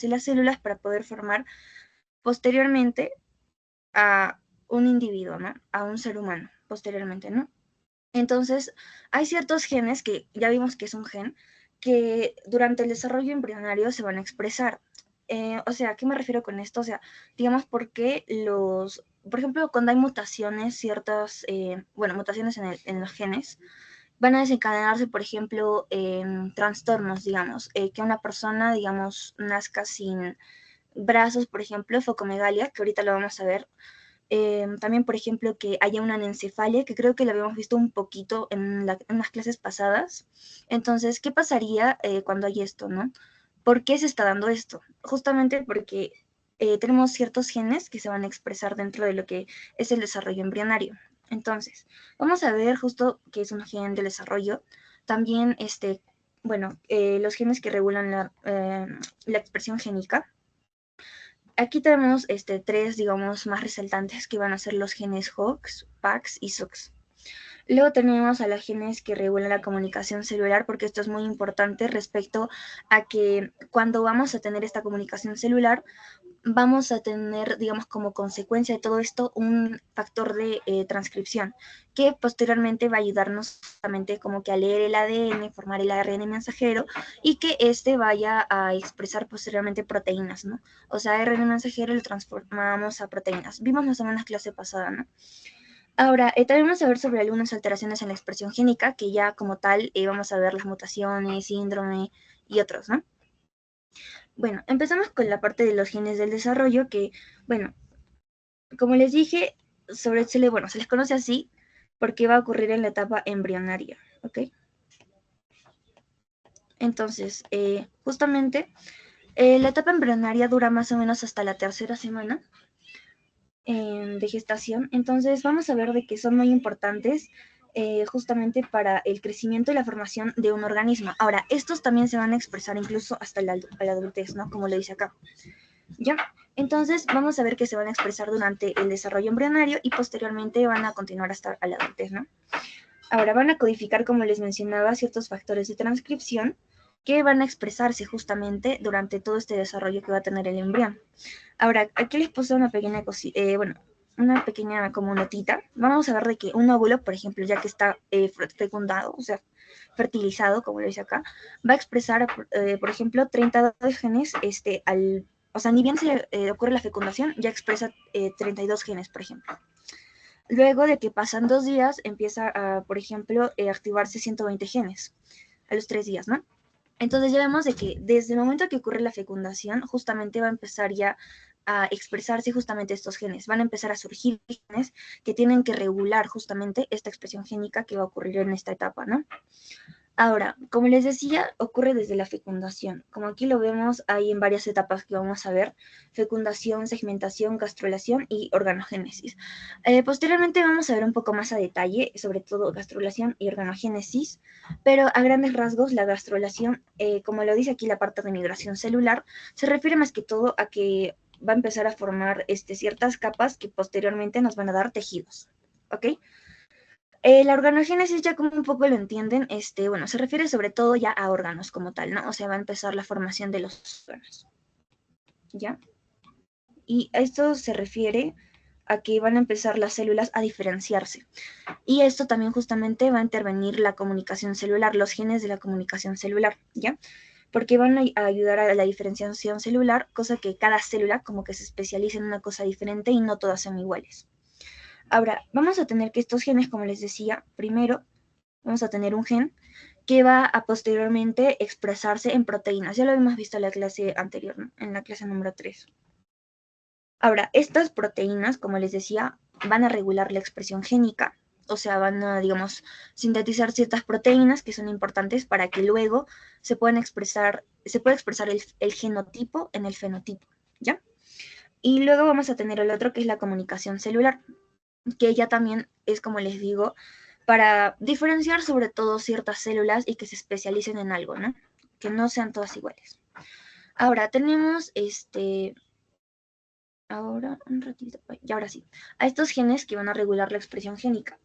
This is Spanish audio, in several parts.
de las células para poder formar posteriormente a un individuo, ¿no? A un ser humano, posteriormente, ¿no? Entonces, hay ciertos genes que ya vimos que es un gen, que durante el desarrollo embrionario se van a expresar. O sea, ¿a qué me refiero con esto? O sea, digamos, porque por ejemplo, cuando hay mutaciones, ciertas, mutaciones en los genes, van a desencadenarse, por ejemplo, en trastornos, digamos, que una persona, digamos, nazca sin brazos, por ejemplo, focomegalia, que ahorita lo vamos a ver. También, por ejemplo, que haya una anencefalia, que creo que lo habíamos visto un poquito en las clases pasadas. Entonces, ¿qué pasaría cuando hay esto, no? ¿Por qué se está dando esto? Justamente porque tenemos ciertos genes que se van a expresar dentro de lo que es el desarrollo embrionario. Entonces, vamos a ver justo qué es un gen del desarrollo. También, los genes que regulan la expresión génica. Aquí tenemos tres, digamos, más resaltantes que van a ser los genes HOX, PAX y SOX. Luego tenemos a los genes que regulan la comunicación celular, porque esto es muy importante respecto a que cuando vamos a tener esta comunicación celular, vamos a tener, digamos, como consecuencia de todo esto, un factor de transcripción, que posteriormente va a ayudarnos justamente como que a leer el ADN, formar el ARN mensajero, y que este vaya a expresar posteriormente proteínas, ¿no? O sea, ARN mensajero lo transformamos a proteínas. Vimos más o menos clase pasada, ¿no? Ahora, también vamos a ver sobre algunas alteraciones en la expresión génica, que ya como tal vamos a ver las mutaciones, síndrome y otros, ¿no? Bueno, empezamos con la parte de los genes del desarrollo, que, bueno, como les dije, se les conoce así porque va a ocurrir en la etapa embrionaria, ¿ok? Entonces, justamente, la etapa embrionaria dura más o menos hasta la tercera semana de gestación. Entonces, vamos a ver de que son muy importantes justamente para el crecimiento y la formación de un organismo. Ahora, estos también se van a expresar incluso hasta la adultez, ¿no? Como lo dice acá. ¿Ya? Entonces, vamos a ver que se van a expresar durante el desarrollo embrionario y posteriormente van a continuar hasta la adultez, ¿no? Ahora van a codificar, como les mencionaba, ciertos factores de transcripción que van a expresarse justamente durante todo este desarrollo que va a tener el embrión. Ahora, aquí les puse una pequeña una pequeña como notita. Vamos a ver de que un óvulo, por ejemplo, ya que está fecundado, o sea, fertilizado, como lo dice acá, va a expresar, por ejemplo, 32 genes o sea, ni bien se ocurre la fecundación, ya expresa 32 genes, por ejemplo. Luego de que pasan 2 días, empieza a, por ejemplo, activarse 120 genes a los 3 días, ¿no? Entonces ya vemos de que desde el momento que ocurre la fecundación, justamente va a empezar ya a expresarse justamente estos genes. Van a empezar a surgir genes que tienen que regular justamente esta expresión génica que va a ocurrir en esta etapa, ¿no? Ahora, como les decía, ocurre desde la fecundación. Como aquí lo vemos, hay en varias etapas que vamos a ver: fecundación, segmentación, gastrulación y organogénesis. Posteriormente vamos a ver un poco más a detalle, sobre todo gastrulación y organogénesis, pero a grandes rasgos la gastrulación, como lo dice aquí la parte de migración celular, se refiere más que todo a que va a empezar a formar ciertas capas que posteriormente nos van a dar tejidos, ¿ok? La organogénesis, ya como un poco lo entienden, se refiere sobre todo ya a órganos como tal, ¿no? O sea, va a empezar la formación de los órganos, ¿ya? Y esto se refiere a que van a empezar las células a diferenciarse. Y esto también justamente va a intervenir la comunicación celular, los genes de la comunicación celular, ¿ya? Porque van a ayudar a la diferenciación celular, cosa que cada célula como que se especializa en una cosa diferente y no todas son iguales. Ahora, vamos a tener que estos genes, como les decía, primero vamos a tener un gen que va a posteriormente expresarse en proteínas. Ya lo hemos visto en la clase anterior, ¿no? En la clase número 3. Ahora, estas proteínas, como les decía, van a regular la expresión génica, o sea, van a, digamos, sintetizar ciertas proteínas que son importantes para que luego se pueda expresar el genotipo en el fenotipo, ¿ya? Y luego vamos a tener el otro que es la comunicación celular, que ya también es, como les digo, para diferenciar sobre todo ciertas células y que se especialicen en algo, ¿no? Que no sean todas iguales. Ahora tenemos ahora un ratito, y ahora sí, a estos genes que van a regular la expresión génica.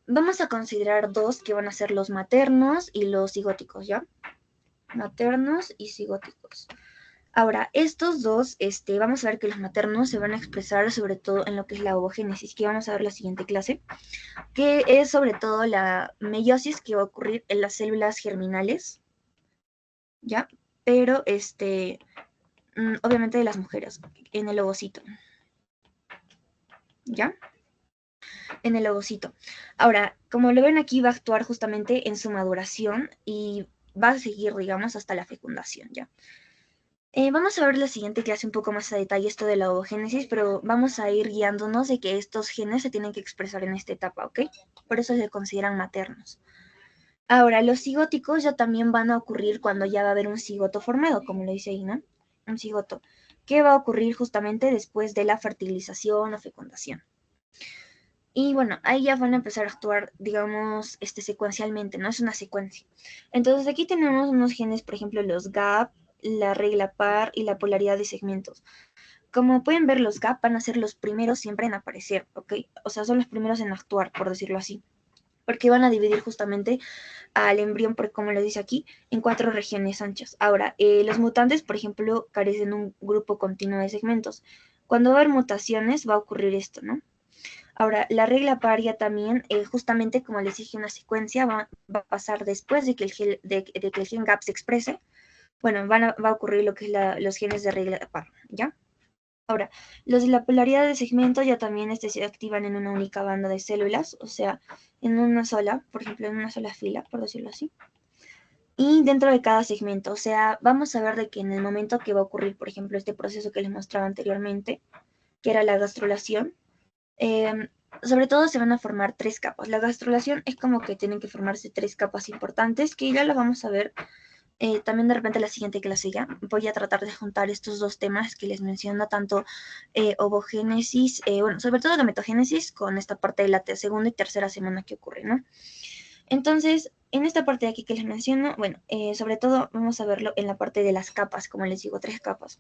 Vamos a considerar dos que van a ser los maternos y los cigóticos, ¿ya? Maternos y cigóticos. Ahora, estos dos, vamos a ver que los maternos se van a expresar sobre todo en lo que es la ovogénesis, que vamos a ver en la siguiente clase, que es sobre todo la meiosis que va a ocurrir en las células germinales, ¿ya? Pero, obviamente de las mujeres, en el ovocito, ¿ya? En el ovocito. Ahora, como lo ven aquí, va a actuar justamente en su maduración y va a seguir, digamos, hasta la fecundación, ¿ya? Vamos a ver la siguiente clase un poco más a detalle esto de la ovogénesis, pero vamos a ir guiándonos de que estos genes se tienen que expresar en esta etapa, ¿ok? Por eso se consideran maternos. Ahora, los cigóticos ya también van a ocurrir cuando ya va a haber un cigoto formado, como lo dice ahí, ¿no? Un cigoto, que va a ocurrir justamente después de la fertilización o fecundación. Y bueno, ahí ya van a empezar a actuar, digamos, secuencialmente, ¿no? Es una secuencia. Entonces aquí tenemos unos genes, por ejemplo, los GAP, la regla par y la polaridad de segmentos. Como pueden ver, los GAP van a ser los primeros siempre en aparecer, ¿ok? O sea, son los primeros en actuar, por decirlo así. Porque van a dividir justamente al embrión, como lo dice aquí, en 4 regiones anchas. Ahora, los mutantes, por ejemplo, carecen de un grupo continuo de segmentos. Cuando va a haber mutaciones, va a ocurrir esto, ¿no? Ahora, la regla paria también, justamente como les dije, una secuencia va a pasar después de que el gen GAP se exprese. Bueno, va a ocurrir lo que es los genes de regla par, ¿ya? Ahora, los de la polaridad de segmento ya también se activan en una única banda de células, o sea, en una sola, por ejemplo, en una sola fila, por decirlo así. Y dentro de cada segmento, o sea, vamos a ver de que en el momento que va a ocurrir, por ejemplo, este proceso que les mostraba anteriormente, que era la gastrulación, eh, sobre todo se van a formar 3 capas. La gastrulación es como que tienen que formarse 3 capas importantes, que ya las vamos a ver también de repente la siguiente clase ya. Voy a tratar de juntar estos dos temas que les menciono, tanto ovogénesis, bueno, sobre todo gametogénesis, con esta parte de la segunda y tercera semana que ocurre, ¿no? Entonces, en esta parte de aquí que les menciono, bueno, sobre todo vamos a verlo en la parte de las capas, como les digo, 3 capas.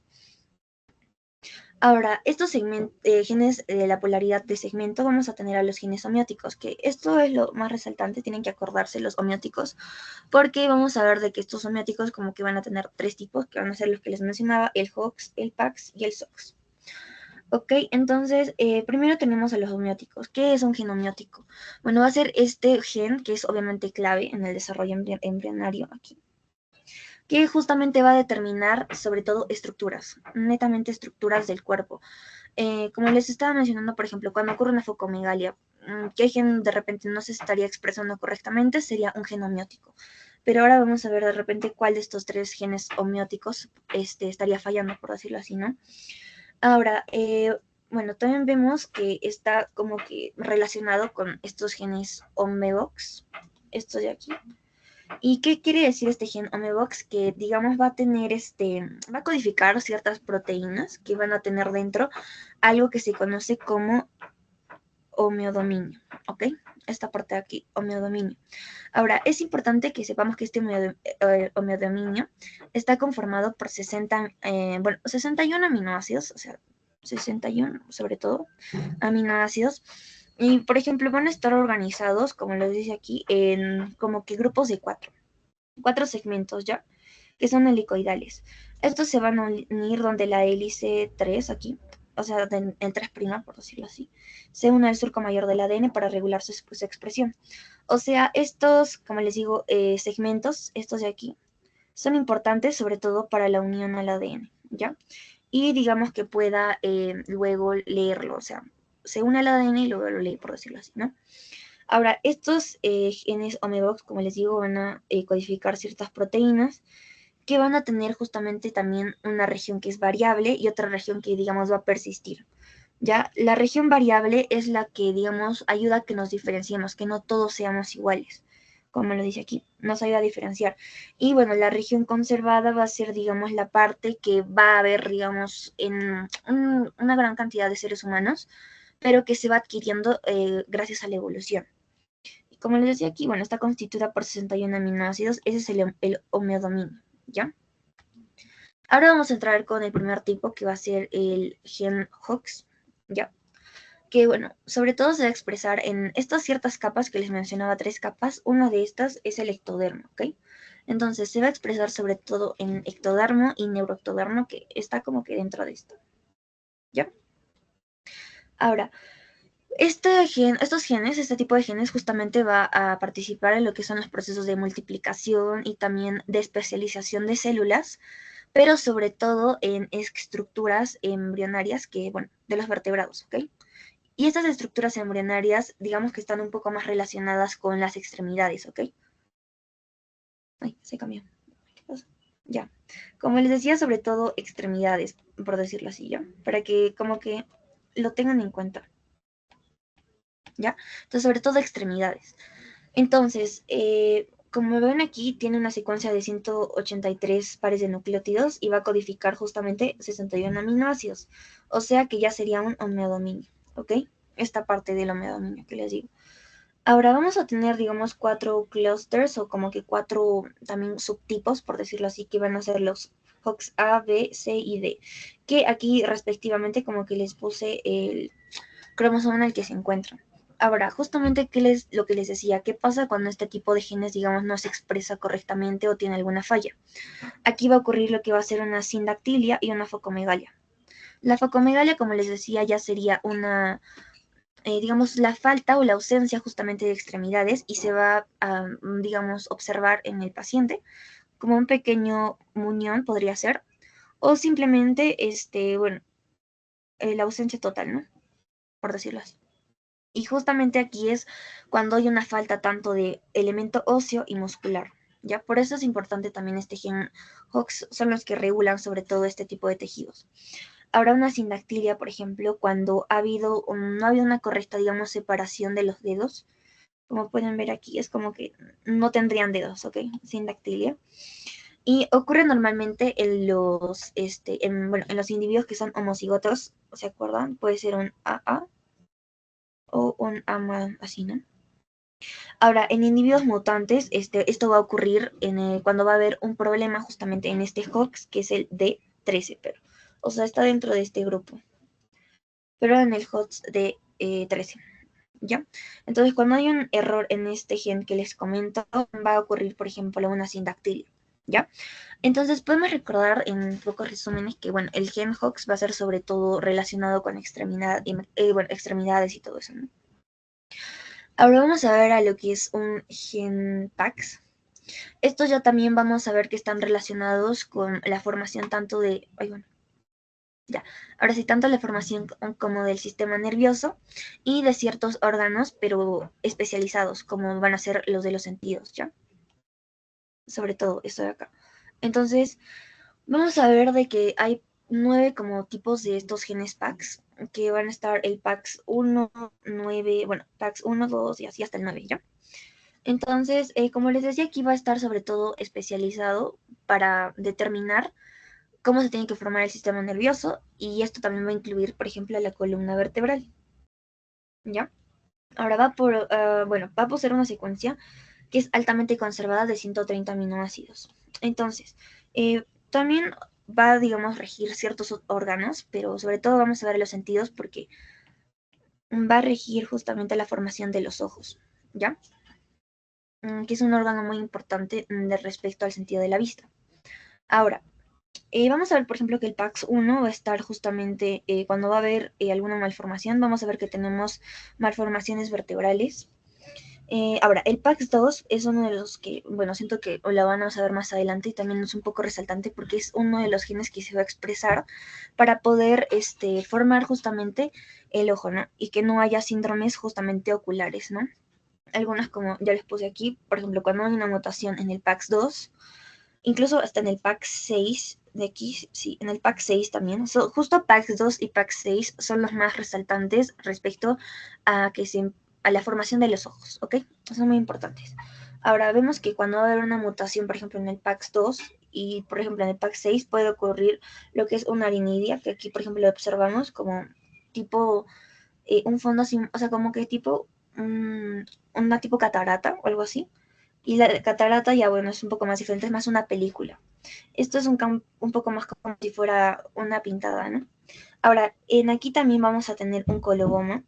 Ahora, estos genes de la polaridad de segmento, vamos a tener a los genes homeóticos, que esto es lo más resaltante, tienen que acordarse los homeóticos, porque vamos a ver de que estos homeóticos como que van a tener 3 tipos, que van a ser los que les mencionaba, el HOX, el PAX y el SOX. Ok, entonces, primero tenemos a los homeóticos. ¿Qué es un gen homeótico? Bueno, va a ser este gen, que es obviamente clave en el desarrollo embrionario aquí, que justamente va a determinar sobre todo estructuras, netamente estructuras del cuerpo. Como les estaba mencionando, por ejemplo, cuando ocurre una focomegalia, que gen de repente no se estaría expresando correctamente, sería un gen homeótico. Pero ahora vamos a ver de repente cuál de estos 3 genes homeóticos estaría fallando, por decirlo así, ¿no? Ahora, bueno, también vemos que está como que relacionado con estos genes Homevox, estos de aquí. ¿Y qué quiere decir este gen Homevox? Que, digamos, va a tener va a codificar ciertas proteínas que van a tener dentro algo que se conoce como homeodominio, ¿ok? Esta parte de aquí, homeodominio. Ahora, es importante que sepamos que este homeodominio está conformado por 61 aminoácidos, o sea, 61 sobre todo, aminoácidos. Y, por ejemplo, van a estar organizados, como les dice aquí, en como que grupos de 4 segmentos, ¿ya? Que son helicoidales. Estos se van a unir donde la hélice 3 aquí, o sea, el 3', por decirlo así, se une al surco mayor del ADN para regular su expresión. O sea, estos, como les digo, segmentos, estos de aquí, son importantes sobre todo para la unión al ADN, ¿ya? Y digamos que pueda luego leerlo, o sea, se une al ADN y luego lo lee, por decirlo así, ¿no? Ahora, estos genes Omevox, como les digo, van a codificar ciertas proteínas que van a tener justamente también una región que es variable y otra región que, digamos, va a persistir. ¿Ya? La región variable es la que, digamos, ayuda a que nos diferenciemos, que no todos seamos iguales, como lo dice aquí, nos ayuda a diferenciar. Y bueno, la región conservada va a ser, digamos, la parte que va a haber, digamos, en una gran cantidad de seres humanos, pero que se va adquiriendo gracias a la evolución. Y como les decía aquí, bueno, está constituida por 61 aminoácidos, ese es el homeodominio, ¿ya? Ahora vamos a entrar con el primer tipo, que va a ser el gen HOX, ¿ya? Que bueno, sobre todo se va a expresar en estas ciertas capas que les mencionaba, 3 capas. Una de estas es el ectodermo, ¿ok? Entonces se va a expresar sobre todo en ectodermo y neuroectodermo, que está como que dentro de esto. ¿Ya? Ahora, estos genes, este tipo de genes justamente va a participar en lo que son los procesos de multiplicación y también de especialización de células, pero sobre todo en estructuras embrionarias que, bueno, de los vertebrados, ¿ok? Y estas estructuras embrionarias, digamos que están un poco más relacionadas con las extremidades, ¿ok? Ay, se cambió. ¿Qué pasa? Ya. Como les decía, sobre todo extremidades, por decirlo así, ¿ya? Para que como que lo tengan en cuenta, ¿ya? Entonces, sobre todo extremidades. Entonces, como ven aquí, tiene una secuencia de 183 pares de nucleótidos y va a codificar justamente 61 aminoácidos. O sea que ya sería un homeodominio, ¿ok? Esta parte del homeodominio que les digo. Ahora vamos a tener, digamos, 4 clusters o como que 4 también subtipos, por decirlo así, que van a ser los HOX A, B, C y D, que aquí respectivamente como que les puse el cromosoma en el que se encuentran. Ahora, justamente lo que les decía, ¿qué pasa cuando este tipo de genes, digamos, no se expresa correctamente o tiene alguna falla? Aquí va a ocurrir lo que va a ser una sindactilia y una focomegalia. La focomegalia, como les decía, ya sería una digamos, la falta o la ausencia justamente de extremidades y se va a, digamos, observar en el paciente como un pequeño muñón podría ser, o simplemente, bueno, la ausencia total, ¿no? Por decirlo así. Y justamente aquí es cuando hay una falta tanto de elemento óseo y muscular. ¿Ya? Por eso es importante también este gen HOX, son los que regulan sobre todo este tipo de tejidos. Habrá una sindactilia, por ejemplo, cuando no ha habido una correcta, digamos, separación de los dedos. Como pueden ver aquí, es como que no tendrían dedos, ¿ok? Sindactilia. Y ocurre normalmente en bueno, en los individuos que son homocigotos, ¿se acuerdan? Puede ser un AA o un AMA, así, ¿no? Ahora, en individuos mutantes, esto va a ocurrir cuando va a haber un problema justamente en este HOX, que es el D13, pero, o sea, está dentro de este grupo, pero en el HOX D13, ¿ya? Entonces, cuando hay un error en este gen que les comento, va a ocurrir, por ejemplo, una sindactilia, ¿ya? Entonces, podemos recordar en pocos resúmenes que, bueno, el gen HOX va a ser sobre todo relacionado con bueno, extremidades y todo eso, ¿no? Ahora vamos a ver a lo que es un gen PAX. Estos ya también vamos a ver que están relacionados con la formación tanto de, ay, bueno, ya, ahora sí, tanto la formación como del sistema nervioso y de ciertos órganos, pero especializados, como van a ser los de los sentidos, ¿ya? Sobre todo esto de acá. Entonces, vamos a ver de que hay 9 como tipos de estos genes PAX, que van a estar el PAX 1, 9, bueno, PAX 1, 2 y así hasta el 9, ¿ya? Entonces, como les decía, aquí va a estar sobre todo especializado para determinar cómo se tiene que formar el sistema nervioso y esto también va a incluir, por ejemplo, la columna vertebral, ¿ya? Ahora bueno, va a poseer una secuencia que es altamente conservada de 130 aminoácidos. Entonces, también va, digamos, regir ciertos órganos, pero sobre todo vamos a ver los sentidos porque va a regir justamente la formación de los ojos, ¿ya? Que es un órgano muy importante de respecto al sentido de la vista. Ahora, vamos a ver, por ejemplo, que el PAX1 va a estar justamente cuando va a haber alguna malformación, vamos a ver que tenemos malformaciones vertebrales. Ahora, el PAX2 es uno de los que, bueno, siento que la van a saber más adelante y también es un poco resaltante porque es uno de los genes que se va a expresar para poder formar justamente el ojo, ¿no? Y que no haya síndromes justamente oculares, ¿no? Algunas como ya les puse aquí, por ejemplo, cuando hay una mutación en el PAX2, incluso hasta en el PAX6 de aquí, sí, en el PAX6 también, justo PAX2 y PAX6 son los más resaltantes respecto a, a la formación de los ojos, ¿ok? Son muy importantes. Ahora vemos que cuando va a haber una mutación, por ejemplo, en el PAX2 y, por ejemplo, en el PAX6 puede ocurrir lo que es una arinidia, que aquí, por ejemplo, lo observamos como tipo un fondo así, o sea, como que tipo una tipo catarata o algo así. Y la catarata ya, bueno, es un poco más diferente, es más una película. Esto es un poco más como si fuera una pintada, ¿no? Ahora, en aquí también vamos a tener un coloboma.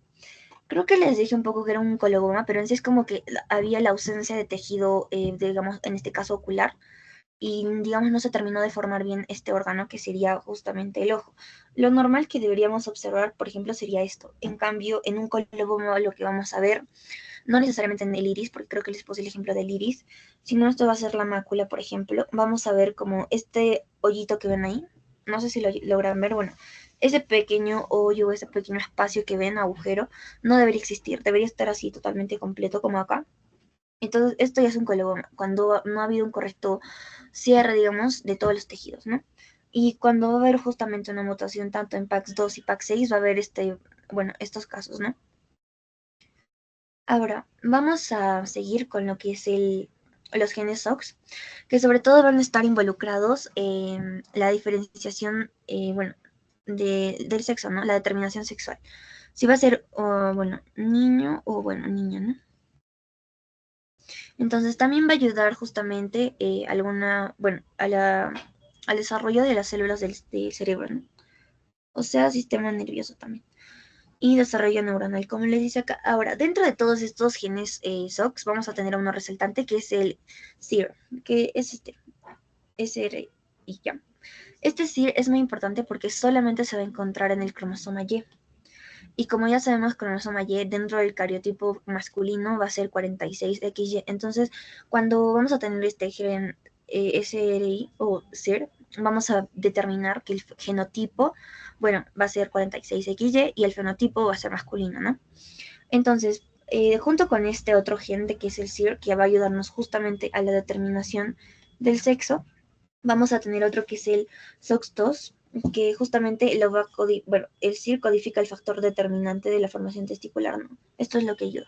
Creo que les dije un poco que era un coloboma, pero en sí es como que había la ausencia de tejido, digamos, en este caso ocular, y digamos no se terminó de formar bien este órgano que sería justamente el ojo. Lo normal que deberíamos observar, por ejemplo, sería esto. En cambio, en un coloboma lo que vamos a ver, no necesariamente en el iris, porque creo que les puse el ejemplo del iris, sino esto va a ser la mácula, por ejemplo. Vamos a ver como este hoyito que ven ahí, no sé si lo logran ver, bueno, ese pequeño hoyo, ese pequeño espacio que ven, agujero, no debería existir, debería estar así totalmente completo como acá. Entonces, esto ya es un coloboma, cuando no ha habido un correcto cierre, digamos, de todos los tejidos, ¿no? Y cuando va a haber justamente una mutación tanto en PAX2 y PAX6, va a haber bueno, estos casos, ¿no? Ahora, vamos a seguir con lo que es los genes SOX, que sobre todo van a estar involucrados en la diferenciación, bueno, del sexo, ¿no? La determinación sexual. Si va a ser, bueno, niño o, bueno, niña, ¿no? Entonces también va a ayudar justamente bueno, al desarrollo de las células del cerebro, ¿no? O sea, sistema nervioso también. Y desarrollo neuronal, como les dice acá. Ahora, dentro de todos estos genes SOX, vamos a tener uno resaltante que es el SIR, que es SR y ya. Este SIR es muy importante porque solamente se va a encontrar en el cromosoma Y. Y como ya sabemos, cromosoma Y dentro del cariotipo masculino va a ser 46XY. Entonces, cuando vamos a tener este gen SRI o SIR, vamos a determinar que el genotipo, bueno, va a ser 46XY y el fenotipo va a ser masculino, ¿no? Entonces, junto con este otro gen de que es el SIR, que va a ayudarnos justamente a la determinación del sexo, vamos a tener otro que es el SOX2, que justamente lo va a bueno, el SIR codifica el factor determinante de la formación testicular, ¿no? Esto es lo que ayuda.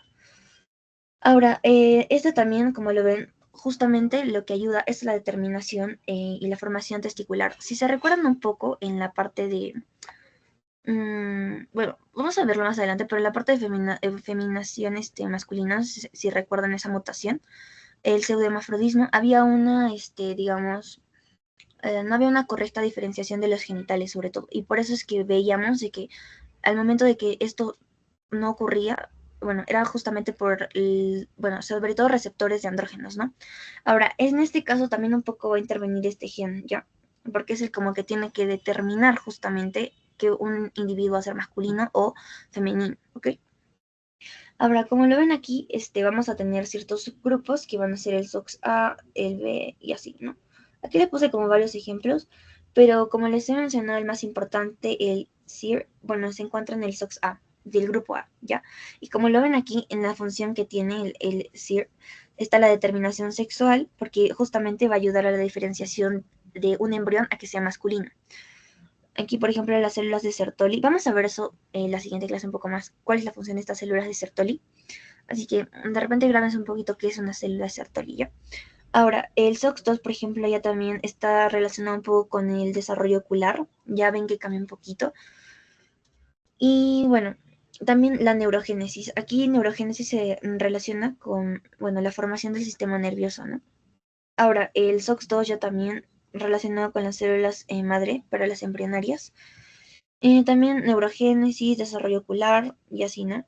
Ahora, este también, como lo ven, justamente lo que ayuda es la determinación y la formación testicular. Si se recuerdan un poco en la parte de, bueno, vamos a verlo más adelante, pero en la parte de feminación masculina, si recuerdan esa mutación, el pseudohermafrodismo, había digamos, no había una correcta diferenciación de los genitales sobre todo, y por eso es que veíamos de que al momento de que esto no ocurría, bueno, era justamente bueno, sobre todo receptores de andrógenos, ¿no? Ahora, en este caso también un poco va a intervenir este gen, ¿ya? Porque es el como que tiene que determinar justamente que un individuo va a ser masculino o femenino, ¿ok? Ahora, como lo ven aquí, vamos a tener ciertos subgrupos que van a ser el SOX-A, el B y así, ¿no? Aquí les puse como varios ejemplos, pero como les he mencionado, el más importante, el SIR, bueno, se encuentra en el SOX-A, del grupo A, ¿ya? Y como lo ven aquí, en la función que tiene el SIR, está la determinación sexual, porque justamente va a ayudar a la diferenciación de un embrión a que sea masculino. Aquí, por ejemplo, las células de Sertoli. Vamos a ver eso en la siguiente clase un poco más. ¿Cuál es la función de estas células de Sertoli? Así que de repente grábense un poquito qué es una célula de Sertoli, ¿ya? Ahora, el SOX2, por ejemplo, ya también está relacionado un poco con el desarrollo ocular. Ya ven que cambia un poquito. Y bueno, también la neurogénesis. Aquí neurogénesis se relaciona con, bueno, la formación del sistema nervioso, ¿no? Ahora, el SOX2 ya también relacionado con las células madre para las embrionarias. También neurogénesis, desarrollo ocular y así, ¿no?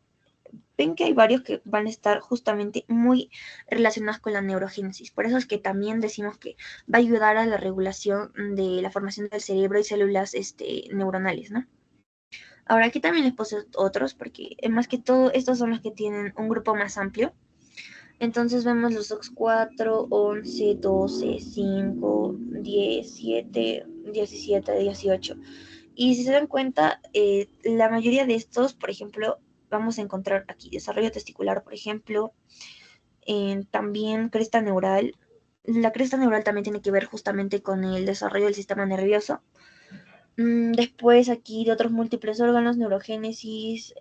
Ven que hay varios que van a estar justamente muy relacionados con la neurogénesis. Por eso es que también decimos que va a ayudar a la regulación de la formación del cerebro y células neuronales, ¿no? Ahora aquí también les puse otros porque más que todo estos son los que tienen un grupo más amplio. Entonces vemos los OX4, 11, 12, 5, 10, 7, 17, 18. Y si se dan cuenta, la mayoría de estos, por ejemplo, vamos a encontrar aquí desarrollo testicular, por ejemplo, también cresta neural. La cresta neural también tiene que ver justamente con el desarrollo del sistema nervioso. Después aquí de otros múltiples órganos, neurogénesis,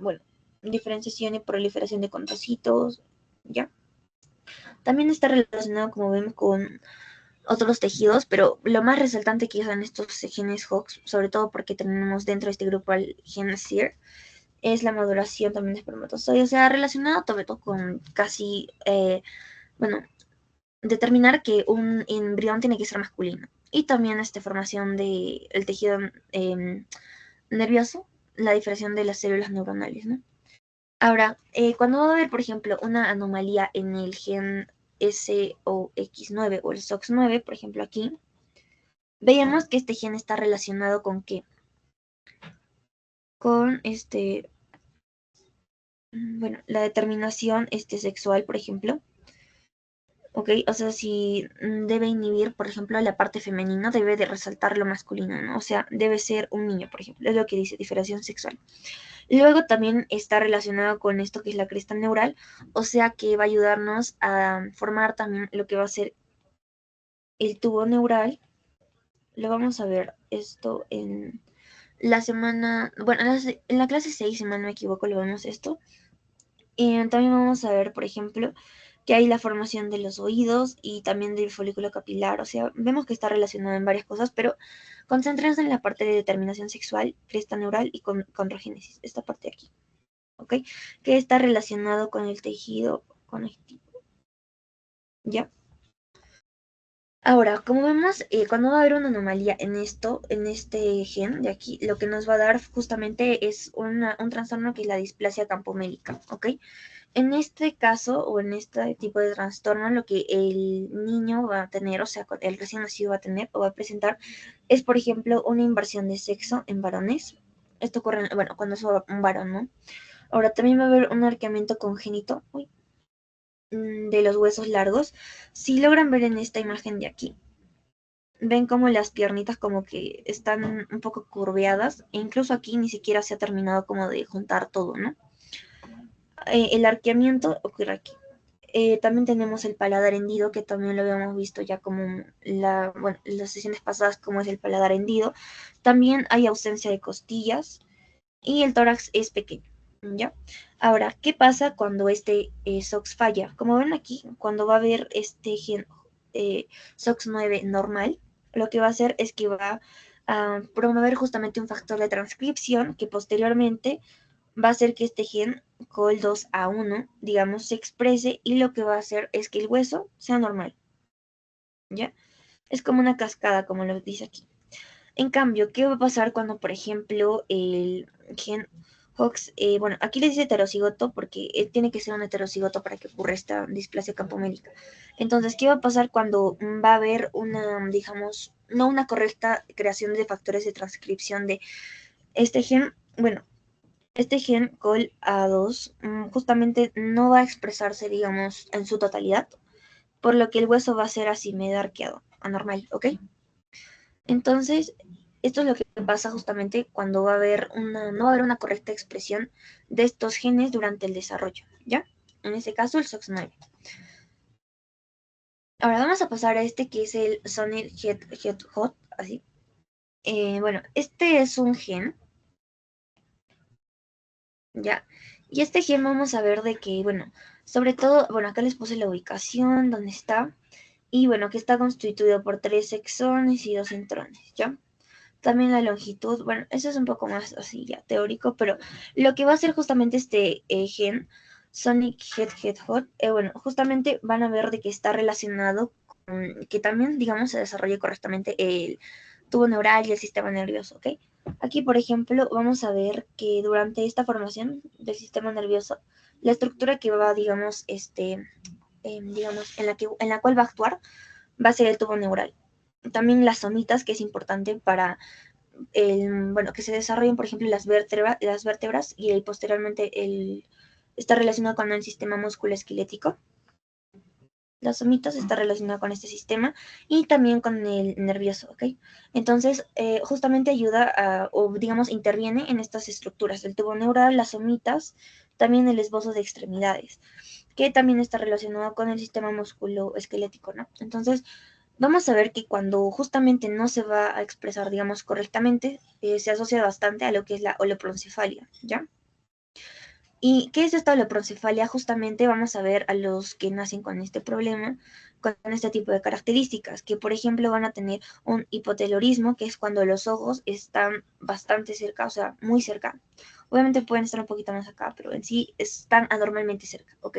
bueno, diferenciación y proliferación de condrocitos, ¿ya? También está relacionado, como ven, con otros tejidos, pero lo más resaltante que usan estos genes HOX, sobre todo porque tenemos dentro de este grupo al gen SIR, es la maduración también de espermatozoides, o sea, relacionado sobre todo con casi, bueno, determinar que un embrión tiene que ser masculino. Y también formación del tejido nervioso, la diferenciación de las células neuronales, ¿no? Ahora, cuando va a haber, por ejemplo, una anomalía en el gen SOX9 o el SOX9, por ejemplo aquí, veíamos que este gen está relacionado con ¿qué? Con bueno, la determinación sexual, por ejemplo. ¿Ok? O sea, si debe inhibir, por ejemplo, la parte femenina, debe de resaltar lo masculino, ¿no? O sea, debe ser un niño, por ejemplo, es lo que dice diferenciación sexual. Luego también está relacionado con esto que es la cresta neural, o sea que va a ayudarnos a formar también lo que va a ser el tubo neural. Lo vamos a ver esto en la semana, bueno, en la clase 6, si mal no me equivoco, lo vemos esto. Y también vamos a ver, por ejemplo, que hay la formación de los oídos y también del folículo capilar. O sea, vemos que está relacionado en varias cosas, pero concéntrense en la parte de determinación sexual, cresta neural y condrogénesis, esta parte de aquí, ¿ok? Que está relacionado con el tejido conectivo, ¿ya? Ahora, como vemos, cuando va a haber una anomalía en este gen de aquí, lo que nos va a dar justamente es un trastorno que es la displasia campomélica, ¿ok? En este caso o en este tipo de trastorno, lo que el niño va a tener, o sea, el recién nacido va a tener o va a presentar, es, por ejemplo, una inversión de sexo en varones. Esto ocurre, bueno, cuando es un varón, ¿no? Ahora también va a haber un arqueamiento congénito de los huesos largos. Si logran ver en esta imagen de aquí, ven como las piernitas como que están un poco curveadas, e incluso aquí ni siquiera se ha terminado como de juntar todo, ¿no? El arqueamiento ocurre aquí. También tenemos el paladar hendido, que también lo habíamos visto ya como bueno, en las sesiones pasadas, como es el paladar hendido. También hay ausencia de costillas y el tórax es pequeño, ¿ya? Ahora, ¿qué pasa cuando este SOX falla? Como ven aquí, cuando va a haber este gen SOX9 normal, lo que va a hacer es que va a promover justamente un factor de transcripción que posteriormente va a hacer que este gen COL2A1, digamos, se exprese y lo que va a hacer es que el hueso sea normal, ¿ya? Es como una cascada, como lo dice aquí. En cambio, ¿qué va a pasar cuando, por ejemplo, el gen Hox, bueno, aquí le dice heterocigoto porque tiene que ser un heterocigoto para que ocurra esta displasia campomélica. Entonces, ¿qué va a pasar cuando va a haber una, digamos, no una correcta creación de factores de transcripción de este gen? Bueno, este gen COL-A2 justamente no va a expresarse, digamos, en su totalidad, por lo que el hueso va a ser así medio arqueado, anormal, ¿ok? Entonces, esto es lo que pasa justamente cuando no va a haber una correcta expresión de estos genes durante el desarrollo, ¿ya? En este caso, el SOX9. Ahora vamos a pasar a este que es el Sonic Head Hot, así. Bueno, este es un gen, ¿ya? Y este gen vamos a ver de que, bueno, sobre todo, bueno, acá les puse la ubicación, donde está, y bueno, que está constituido por 3 exones y 2 intrones, ¿ya? También la longitud, bueno, eso es un poco más así ya teórico, pero lo que va a hacer justamente este gen, Sonic Head Hot, bueno, justamente van a ver de que está relacionado con que también, digamos, se desarrolle correctamente el tubo neural y el sistema nervioso, ¿ok? Aquí, por ejemplo, vamos a ver que durante esta formación del sistema nervioso, la estructura que va, digamos, digamos, en la cual va a actuar, va a ser el tubo neural. También las somitas, que es importante para bueno, que se desarrollen, por ejemplo, las vértebras y posteriormente está relacionado con el sistema musculoesquelético. Las somitas está relacionado con este sistema y también con el nervioso, ¿ok? Entonces, justamente ayuda o digamos, interviene en estas estructuras, el tubo neural, las somitas, también el esbozo de extremidades, que también está relacionado con el sistema musculoesquelético, ¿no? Entonces, vamos a ver que cuando justamente no se va a expresar, digamos, correctamente, se asocia bastante a lo que es la holoproencefalia, ¿ya? ¿Y qué es esta holoproencefalia? Justamente vamos a ver a los que nacen con este problema, con este tipo de características, que por ejemplo van a tener un hipotelorismo, que es cuando los ojos están bastante cerca, o sea, muy cerca. Obviamente pueden estar un poquito más acá, pero en sí están anormalmente cerca, ¿ok?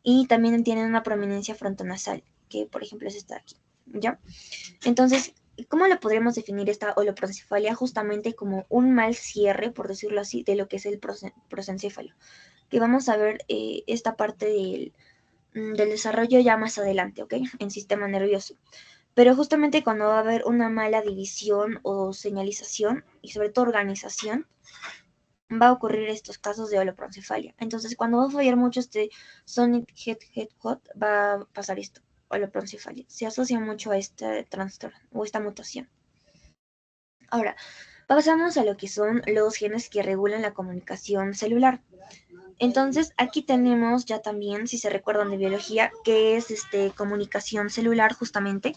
Y también tienen una prominencia frontonasal, que por ejemplo es esta de aquí, ¿ya? Entonces, ¿cómo lo podríamos definir esta holoproencefalia? Justamente como un mal cierre, por decirlo así, de lo que es el prosencéfalo. que vamos a ver esta parte del desarrollo ya más adelante, ¿ok? En sistema nervioso. Pero justamente cuando va a haber una mala división o señalización, y sobre todo organización, va a ocurrir estos casos de holoproncefalia. Entonces, cuando va a fallar mucho este sonic head hot, va a pasar esto, holoproncefalia. Se asocia mucho a este trastorno o esta mutación. Ahora, pasamos a lo que son los genes que regulan la comunicación celular. Entonces, aquí tenemos ya también, si se recuerdan de biología, que es comunicación celular justamente.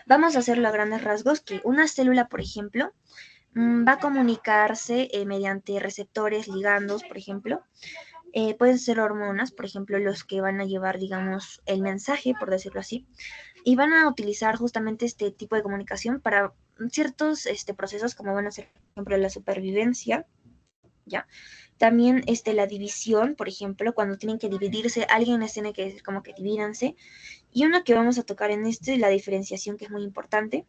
Vamos a hacerlo a grandes rasgos, que una célula, por ejemplo, va a comunicarse mediante receptores, ligandos, por ejemplo. Pueden ser hormonas, por ejemplo, los que van a llevar, digamos, el mensaje, por decirlo así, y van a utilizar justamente este tipo de comunicación para ciertos procesos, como van a ser, por ejemplo, la supervivencia, ¿ya? También la división, por ejemplo, cuando tienen que dividirse, alguien les tiene que decir como que divídanse. Y una que vamos a tocar en la diferenciación, que es muy importante.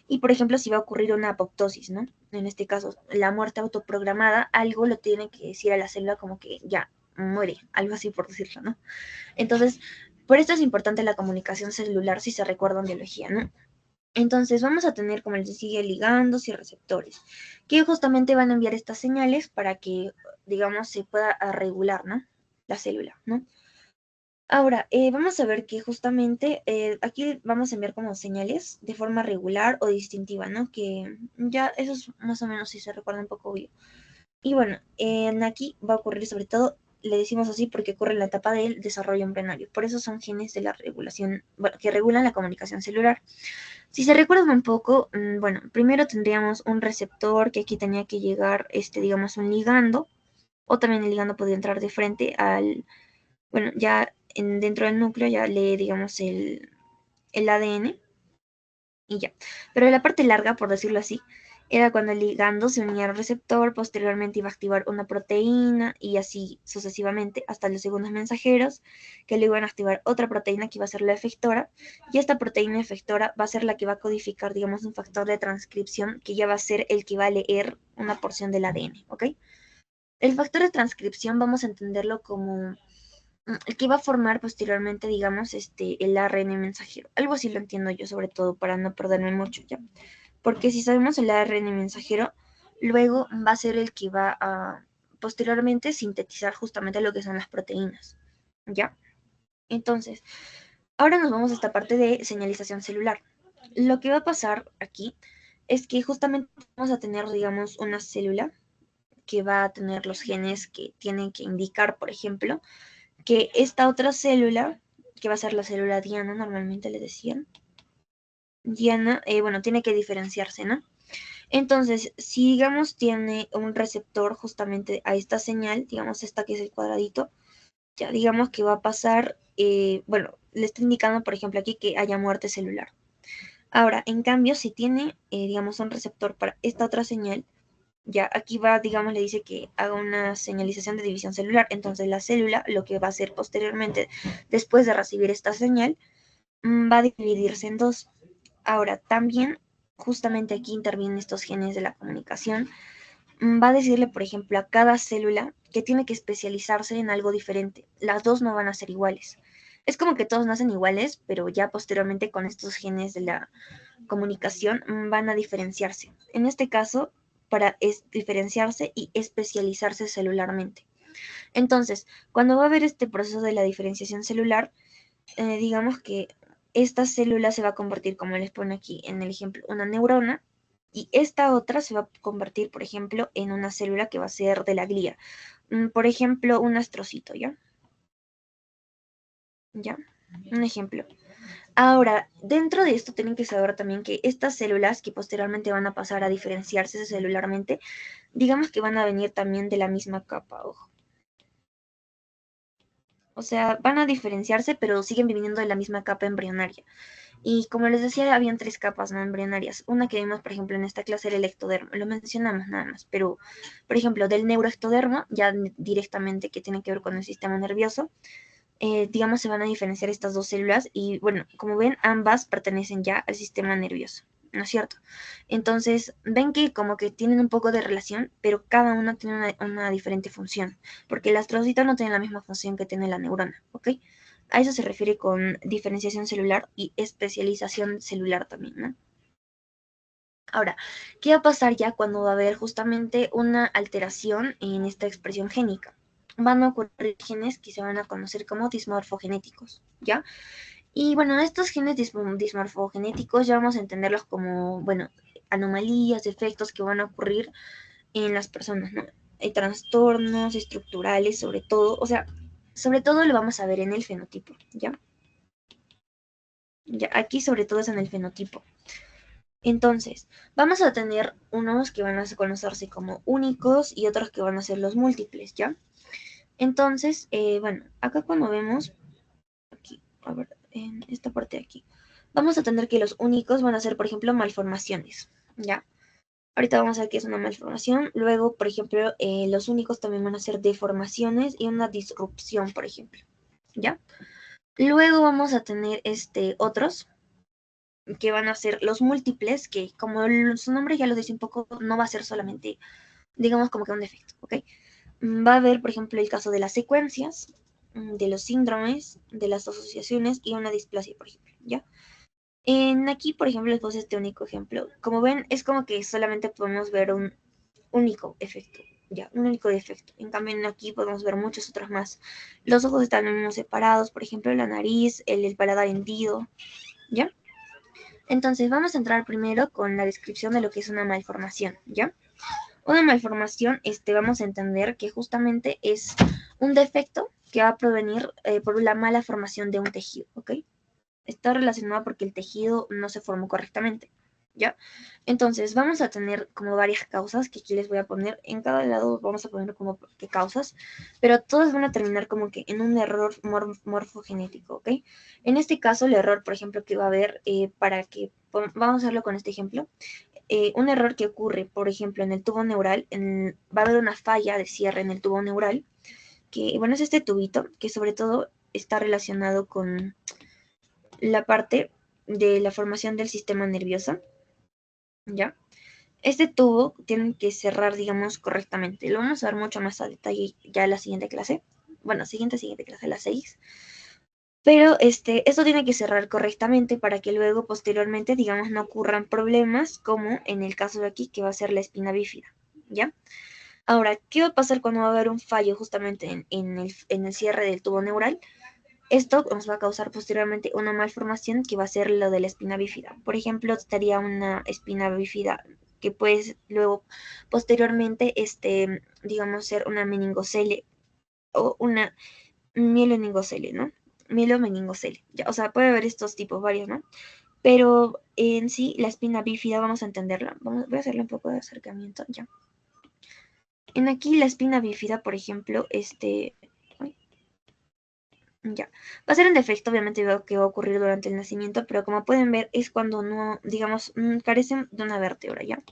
Y, por ejemplo, si va a ocurrir una apoptosis, ¿no? En este caso, la muerte autoprogramada, algo lo tiene que decir a la célula como que ya, muere, algo así por decirlo, ¿no? Entonces, por esto es importante la comunicación celular si se recuerda en biología, ¿no? Entonces vamos a tener, como les decía, ligandos y receptores, que justamente van a enviar estas señales para que, digamos, se pueda regular, ¿no? La célula, ¿no? Ahora, vamos a ver que justamente aquí vamos a enviar como señales de forma regular o distintiva, ¿no? Que ya eso es más o menos, si se recuerda, un poco obvio. Y bueno, aquí va a ocurrir sobre todo, le decimos así porque ocurre en la etapa del desarrollo embrionario. Por eso son genes de la regulación, bueno, que regulan la comunicación celular. Si se recuerdan un poco, bueno, primero tendríamos un receptor que aquí tenía que llegar, digamos, un ligando, o también el ligando podría entrar de frente al, bueno, ya dentro del núcleo ya lee, digamos, el ADN y ya. Pero la parte larga, por decirlo así, era cuando el ligando se unía al receptor, posteriormente iba a activar una proteína y así sucesivamente hasta los segundos mensajeros, que le iban a activar otra proteína que iba a ser la efectora, y esta proteína efectora va a ser la que va a codificar, digamos, un factor de transcripción que ya va a ser el que va a leer una porción del ADN, ¿ok? El factor de transcripción vamos a entenderlo como el que va a formar posteriormente, digamos, el ARN mensajero. Algo así lo entiendo yo, sobre todo, para no perderme mucho, ¿ya? Porque si sabemos el ARN mensajero, luego va a ser el que va a posteriormente sintetizar justamente lo que son las proteínas, ¿ya? Entonces, ahora nos vamos a esta parte de señalización celular. Lo que va a pasar aquí es que justamente vamos a tener, digamos, una célula que va a tener los genes que tienen que indicar, por ejemplo, que esta otra célula, que va a ser la célula diana, normalmente le decían, diana, bueno, tiene que diferenciarse, ¿no? Entonces, si digamos tiene un receptor justamente a esta señal, digamos esta que es el cuadradito, ya digamos que va a pasar, bueno, le está indicando, por ejemplo, aquí que haya muerte celular. Ahora, en cambio, si tiene, digamos, un receptor para esta otra señal, ya aquí va, digamos, le dice que haga una señalización de división celular. Entonces la célula lo que va a hacer posteriormente, después de recibir esta señal, va a dividirse en dos. Ahora, también, justamente aquí intervienen estos genes de la comunicación. Va a decirle, por ejemplo, a cada célula que tiene que especializarse en algo diferente. Las dos no van a ser iguales. Es como que todos nacen iguales, pero ya posteriormente con estos genes de la comunicación van a diferenciarse. En este caso, para diferenciarse y especializarse celularmente. Entonces, cuando va a haber este proceso de la diferenciación celular, digamos que esta célula se va a convertir, como les pone aquí en el ejemplo, una neurona, y esta otra se va a convertir, por ejemplo, en una célula que va a ser de la glía. Por ejemplo, un astrocito, ¿ya? ¿Ya? Un ejemplo. Ahora, dentro de esto tienen que saber también que estas células que posteriormente van a pasar a diferenciarse celularmente, digamos que van a venir también de la misma capa, ojo. O sea, van a diferenciarse, pero siguen viviendo de la misma capa embrionaria. Y como les decía, habían tres capas no embrionarias. Una que vimos, por ejemplo, en esta clase era el ectodermo. Lo mencionamos nada más, pero, por ejemplo, del neuroectodermo, ya directamente que tiene que ver con el sistema nervioso, digamos, se van a diferenciar estas dos células y, bueno, como ven, ambas pertenecen ya al sistema nervioso, ¿no es cierto? Entonces, ven que como que tienen un poco de relación, pero cada una tiene una diferente función, porque el astrocito no tiene la misma función que tiene la neurona, ¿ok? A eso se refiere con diferenciación celular y especialización celular también, ¿no? Ahora, ¿qué va a pasar ya cuando va a haber justamente una alteración en esta expresión génica? Van a ocurrir genes que se van a conocer como dismorfogenéticos, ¿ya? Y bueno, estos genes dismorfogenéticos ya vamos a entenderlos como, bueno, anomalías, defectos que van a ocurrir en las personas, ¿no? Hay trastornos estructurales, sobre todo, o sea, sobre todo lo vamos a ver en el fenotipo, ¿ya? Ya, aquí sobre todo es en el fenotipo. Entonces, vamos a tener unos que van a conocerse como únicos y otros que van a ser los múltiples, ¿ya? Entonces, bueno, acá cuando vemos, aquí, a ver, en esta parte de aquí, vamos a tener que los únicos van a ser, por ejemplo, malformaciones, ¿ya? Ahorita vamos a ver qué es una malformación. Luego, por ejemplo, los únicos también van a ser deformaciones y una disrupción, por ejemplo, ¿ya? Luego vamos a tener otros que van a ser los múltiples, que como su nombre ya lo dice un poco, no va a ser solamente, digamos, como que un defecto, ¿ok? Va a haber, por ejemplo, el caso de las secuencias, de los síndromes, de las asociaciones y una displasia, por ejemplo, ¿ya? En aquí, por ejemplo, les puse este único ejemplo. Como ven, es como que solamente podemos ver un único efecto, ya, un único defecto. En cambio, aquí podemos ver muchos otros más. Los ojos están separados, por ejemplo, la nariz, el paladar hendido, ¿ya? Entonces, vamos a entrar primero con la descripción de lo que es una malformación, ¿ya? Una malformación, vamos a entender que justamente es un defecto que va a provenir por la mala formación de un tejido, ¿ok? Está relacionado porque el tejido no se formó correctamente, ¿ya? Entonces, vamos a tener como varias causas que aquí les voy a poner. En cada lado vamos a poner como qué causas, pero todas van a terminar como que en un error morfogenético, ¿ok? En este caso, el error, por ejemplo, que va a haber vamos a hacerlo con este ejemplo. Un error que ocurre, por ejemplo, en el tubo neural, va a haber una falla de cierre en el tubo neural, que, bueno, es este tubito, que sobre todo está relacionado con la parte de la formación del sistema nervioso, ¿ya? Este tubo tiene que cerrar, digamos, correctamente. Lo vamos a ver mucho más a detalle ya en la siguiente clase. Bueno, siguiente clase, la 6. Pero esto tiene que cerrar correctamente para que luego, posteriormente, digamos, no ocurran problemas como en el caso de aquí, que va a ser la espina bífida, ¿ya? Ahora, ¿qué va a pasar cuando va a haber un fallo justamente en el cierre del tubo neural? Esto nos va a causar posteriormente una malformación que va a ser lo de la espina bífida. Por ejemplo, estaría una espina bífida que puede luego, posteriormente, digamos, ser una meningocele o una mieloningocele, ¿no? Mielomeningocele. Ya, o sea, puede haber estos tipos varios, ¿no? Pero en sí, la espina bífida, vamos a entenderla. Voy a hacerle un poco de acercamiento ya. En aquí, la espina bífida, por ejemplo, ya. Va a ser un defecto, obviamente, que va a ocurrir durante el nacimiento, pero como pueden ver, es cuando no, digamos, carecen de una vértebra, ¿ya?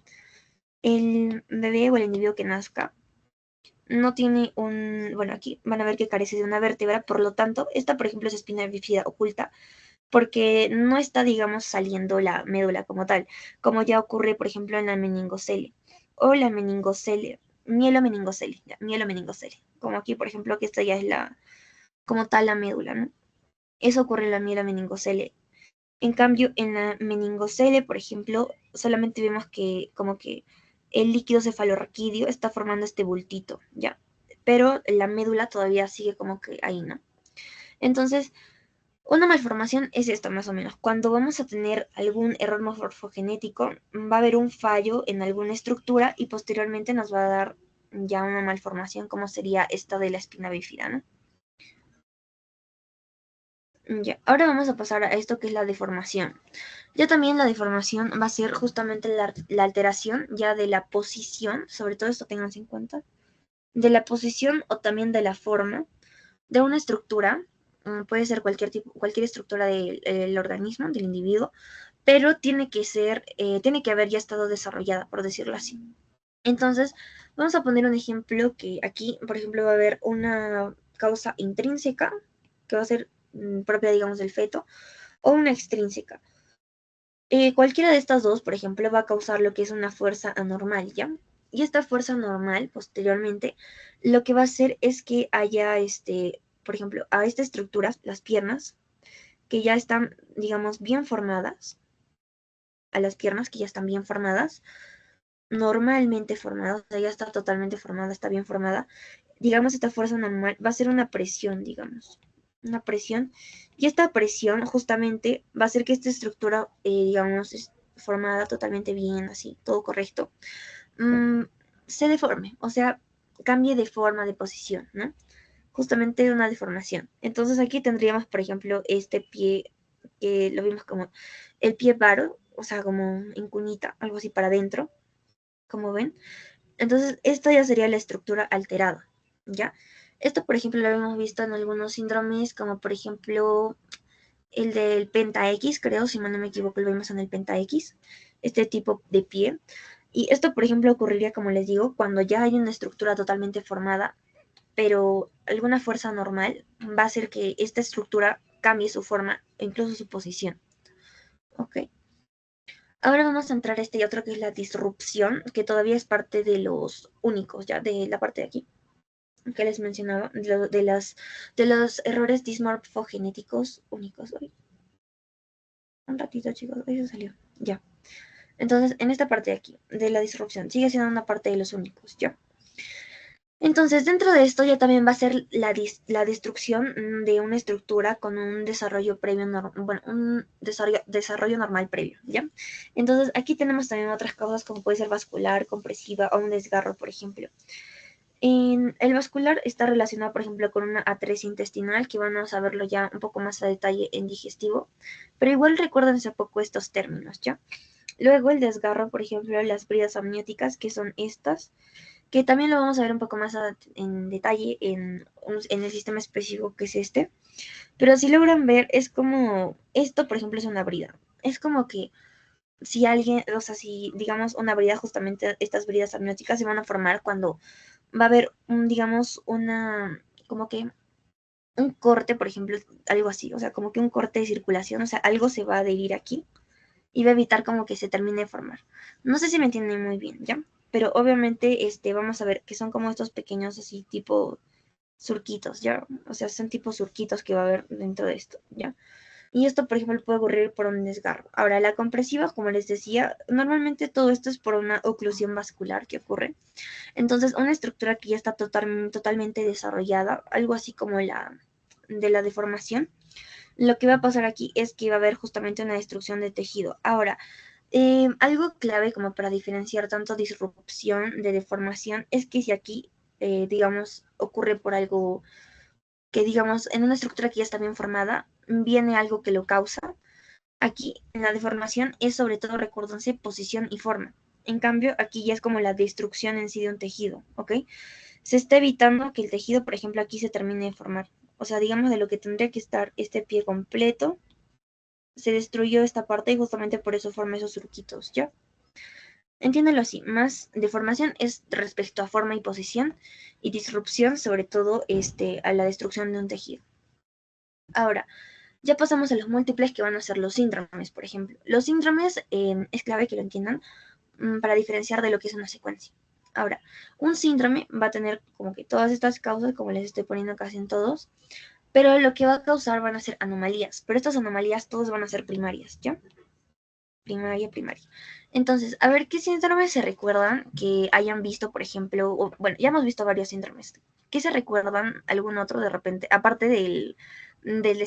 El bebé o el individuo que nazca no tiene bueno, aquí van a ver que carece de una vértebra, por lo tanto, esta, por ejemplo, es espina bífida oculta, porque no está, digamos, saliendo la médula como tal, como ya ocurre, por ejemplo, en la meningocele o la meningocele, mielomeningocele, ya, mielomeningocele, como aquí, por ejemplo, que esta ya es como tal la médula, ¿no? Eso ocurre en la mielomeningocele. En cambio, en la meningocele, por ejemplo, solamente vemos que como que el líquido cefalorraquídeo está formando este bultito, ¿ya? Pero la médula todavía sigue como que ahí, ¿no? Entonces, una malformación es esto más o menos. Cuando vamos a tener algún error morfogenético, va a haber un fallo en alguna estructura y posteriormente nos va a dar ya una malformación como sería esta de la espina bífida, ¿no? Ya, ahora vamos a pasar a esto que es la deformación. Ya también la deformación va a ser justamente la alteración ya de la posición, sobre todo esto tenganse en cuenta, de la posición o también de la forma de una estructura, puede ser cualquier estructura del organismo, del individuo, pero tiene que haber ya estado desarrollada, por decirlo así. Entonces, vamos a poner un ejemplo que aquí, por ejemplo, va a haber una causa intrínseca, que va a ser propia, digamos, del feto, o una extrínseca. Cualquiera de estas dos, por ejemplo, va a causar lo que es una fuerza anormal, ¿ya? Y esta fuerza anormal, posteriormente, lo que va a hacer es que haya, por ejemplo, a esta estructura, las piernas, que ya están, digamos, bien formadas, a las piernas que ya están bien formadas, normalmente formada, o sea, ya está totalmente formada, está bien formada, digamos, esta fuerza normal va a ser una presión, digamos, una presión, y esta presión justamente va a hacer que esta estructura, digamos, es formada totalmente bien, así, todo correcto, mm, se deforme, o sea, cambie de forma, de posición, ¿no? Justamente una deformación. Entonces aquí tendríamos, por ejemplo, este pie que lo vimos como el pie varo, o sea, como en cunita, algo así para adentro, como ven. Entonces, esta ya sería la estructura alterada, ¿ya? Esto, por ejemplo, lo hemos visto en algunos síndromes, como por ejemplo el del Penta X, creo, si no me equivoco, lo vimos en el Penta X, este tipo de pie. Y esto, por ejemplo, ocurriría, como les digo, cuando ya hay una estructura totalmente formada, pero alguna fuerza normal va a hacer que esta estructura cambie su forma e incluso su posición. ¿Ok? Ahora vamos a entrar a este y otro que es la disrupción, que todavía es parte de los únicos, ya, de la parte de aquí que les mencionaba, de los errores dismorfogenéticos únicos. Ay, un ratito, chicos, ahí se salió. Ya. Entonces, en esta parte de aquí, de la disrupción, sigue siendo una parte de los únicos, ¿ya? Entonces, dentro de esto ya también va a ser la destrucción de una estructura con un desarrollo previo, bueno, un desarrollo normal previo, ¿ya? Entonces, aquí tenemos también otras causas como puede ser vascular, compresiva o un desgarro, por ejemplo. El vascular está relacionado, por ejemplo, con una atresia intestinal, que vamos a verlo ya un poco más a detalle en digestivo, pero igual recuérdense un poco estos términos, ¿ya? Luego el desgarro, por ejemplo, las bridas amnióticas, que son estas, que también lo vamos a ver un poco más en detalle en el sistema específico que es este. Pero si logran ver, es como, esto por ejemplo es una brida. Es como que si alguien, o sea, si digamos una brida, justamente estas bridas amnióticas se van a formar cuando va a haber, digamos, como que un corte, por ejemplo, algo así, o sea, como que un corte de circulación, o sea, algo se va a adherir aquí y va a evitar como que se termine de formar. No sé si me entienden muy bien, ¿ya? Pero obviamente, vamos a ver que son como estos pequeños así tipo surquitos, ¿ya? O sea, son tipo surquitos que va a haber dentro de esto, ¿ya? Y esto, por ejemplo, puede ocurrir por un desgarro. Ahora, la compresiva, como les decía, normalmente todo esto es por una oclusión vascular que ocurre. Entonces, una estructura que ya está totalmente desarrollada, algo así como la de la deformación, lo que va a pasar aquí es que va a haber justamente una destrucción de tejido. Ahora, algo clave como para diferenciar tanto disrupción de deformación es que si aquí, digamos, ocurre por algo que, digamos, en una estructura que ya está bien formada, viene algo que lo causa. Aquí, en la deformación, es sobre todo, recuérdense, posición y forma. En cambio, aquí ya es como la destrucción en sí de un tejido, ¿ok? Se está evitando que el tejido, por ejemplo, aquí se termine de formar. O sea, digamos de lo que tendría que estar este pie completo, se destruyó esta parte y justamente por eso forma esos surquitos, ¿ya? Entiéndelo así, más deformación es respecto a forma y posición y disrupción sobre todo a la destrucción de un tejido. Ahora, ya pasamos a los múltiples que van a ser los síndromes, por ejemplo. Los síndromes es clave que lo entiendan para diferenciar de lo que es una secuencia. Ahora, un síndrome va a tener como que todas estas causas, como les estoy poniendo casi en todos, pero lo que va a causar van a ser anomalías, pero estas anomalías todas van a ser primarias, ¿ya? Primaria. Entonces, a ver qué síndromes se recuerdan que hayan visto, por ejemplo, bueno, ya hemos visto varios síndromes. ¿Qué se recuerdan algún otro de repente, aparte del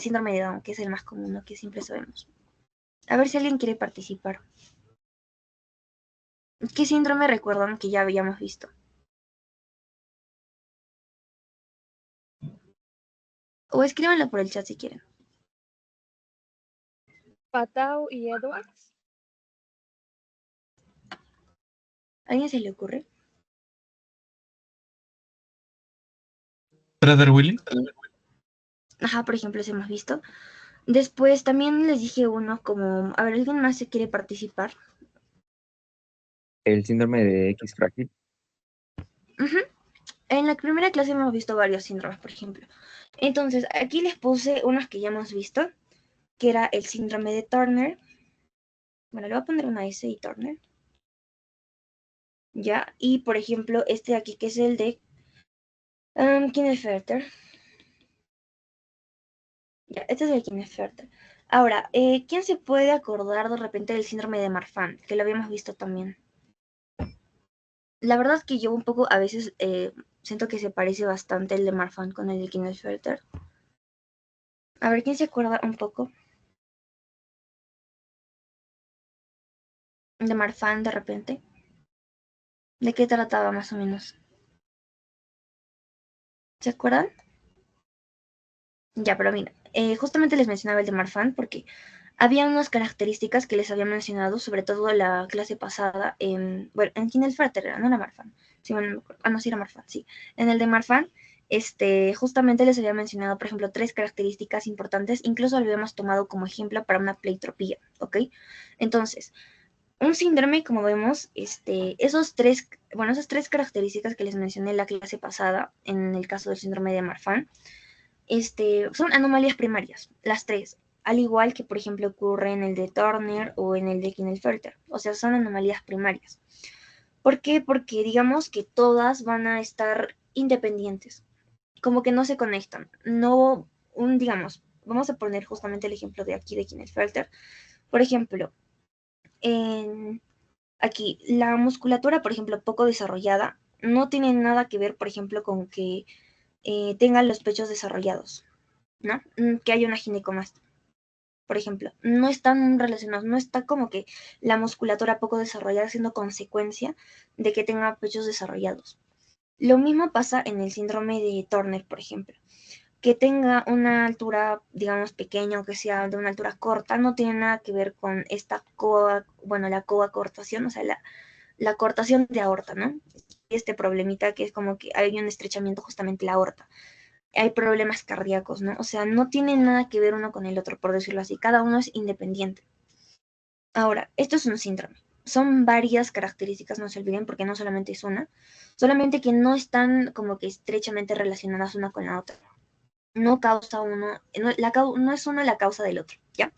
síndrome de Down, que es el más común, ¿no? Que siempre sabemos? A ver si alguien quiere participar. ¿Qué síndrome recuerdan que ya habíamos visto? O escríbanlo por el chat si quieren. Patau y Edwards. ¿A alguien se le ocurre? Prader-Willi. Ajá, por ejemplo, ese hemos visto. Después también les dije uno como, a ver, ¿alguien más se quiere participar? El síndrome de X frágil. Ujú. En la primera clase hemos visto varios síndromes, por ejemplo. Entonces, aquí les puse unos que ya hemos visto, que era el síndrome de Turner, Bueno, le voy a poner una S y Turner. Ya, y por ejemplo, este de aquí que es el de Klinefelter. Ya, este es el Klinefelter. Ahora, ¿quién se puede acordar de repente del síndrome de Marfan? Que lo habíamos visto también. La verdad es que yo un poco a veces siento que se parece bastante el de Marfan con el de Klinefelter. A ver, ¿quién se acuerda un poco de Marfan de repente? ¿De qué trataba más o menos? ¿Se acuerdan? Ya, pero mira, justamente les mencionaba el de Marfan porque había unas características que les había mencionado, sobre todo la clase pasada, bueno, en Kinelferter era, no era Marfan. Sí, bueno, no me acuerdo. Ah, no, sí era Marfan, sí. En el de Marfan, justamente les había mencionado, por ejemplo, tres características importantes, incluso lo habíamos tomado como ejemplo para una pleitropía, ¿ok? Entonces, un síndrome, como vemos, esas tres características que les mencioné en la clase pasada, en el caso del síndrome de Marfan, son anomalías primarias, las tres, al igual que por ejemplo ocurre en el de Turner o en el de Klinefelter, o sea, son anomalías primarias. ¿Por qué? Porque digamos que todas van a estar independientes, como que no se conectan, no, digamos, vamos a poner justamente el ejemplo de aquí de Klinefelter, por ejemplo, en, aquí, la musculatura, por ejemplo, poco desarrollada, no tiene nada que ver, por ejemplo, con que tengan los pechos desarrollados. ¿No? Que haya una ginecomastia, por ejemplo. No están relacionados, no está como que la musculatura poco desarrollada siendo consecuencia de que tenga pechos desarrollados. Lo mismo pasa en el síndrome de Turner, por ejemplo. Que tenga una altura, digamos, pequeña o que sea de una altura corta, no tiene nada que ver con esta la coacortación, o sea, la cortación de aorta, ¿no? Este problemita que es como que hay un estrechamiento justamente la aorta, hay problemas cardíacos, ¿no? O sea, no tienen nada que ver uno con el otro, por decirlo así. Cada uno es independiente. Ahora, esto es un síndrome. Son varias características, no se olviden, porque no solamente es una, solamente que no están como que estrechamente relacionadas una con la otra. No causa uno, no es uno la causa del otro, ¿ya?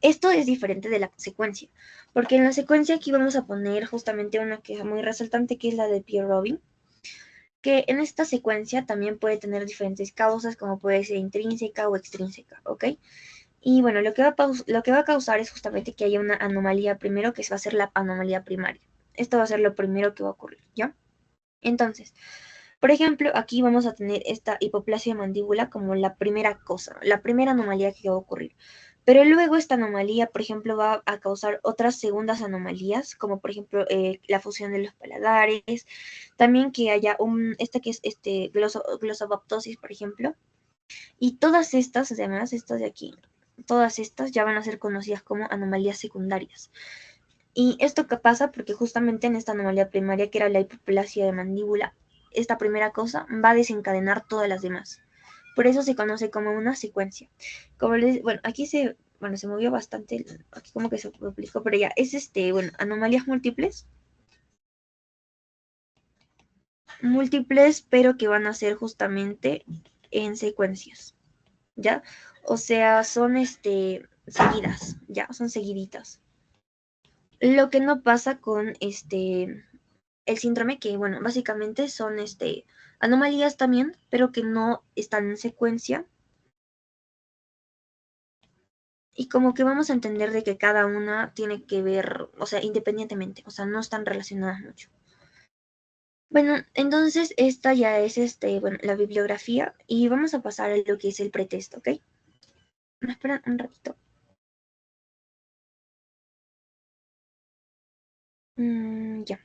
Esto es diferente de la secuencia, porque en la secuencia aquí vamos a poner justamente una que es muy resaltante, que es la de Pierre Robin, que en esta secuencia también puede tener diferentes causas, como puede ser intrínseca o extrínseca, ¿ok? Y bueno, lo que va a causar es justamente que haya una anomalía primero, que va a ser la anomalía primaria. Esto va a ser lo primero que va a ocurrir, ¿ya? Entonces, por ejemplo, aquí vamos a tener esta hipoplasia de mandíbula como la primera cosa, la primera anomalía que va a ocurrir. Pero luego esta anomalía, por ejemplo, va a causar otras segundas anomalías, como por ejemplo la fusión de los paladares, también que haya esta que es glossobaptosis, por ejemplo, y todas estas, además, estas de aquí, todas estas ya van a ser conocidas como anomalías secundarias. Y esto que pasa porque justamente en esta anomalía primaria, que era la hipoplasia de mandíbula, esta primera cosa va a desencadenar todas las demás. Por eso se conoce como una secuencia. Bueno, aquí se movió bastante, aquí como que se duplicó, pero ya, es anomalías múltiples, pero que van a ser justamente en secuencias, ¿ya? O sea, son seguidas, ¿ya? Son seguiditas. Lo que no pasa con el síndrome, que bueno, básicamente son anomalías también, pero que no están en secuencia. Y como que vamos a entender de que cada una tiene que ver, o sea, independientemente, o sea, no están relacionadas mucho. Bueno, entonces esta ya es la bibliografía y vamos a pasar a lo que es el pretexto, ¿ok? Me esperan un ratito. Ya.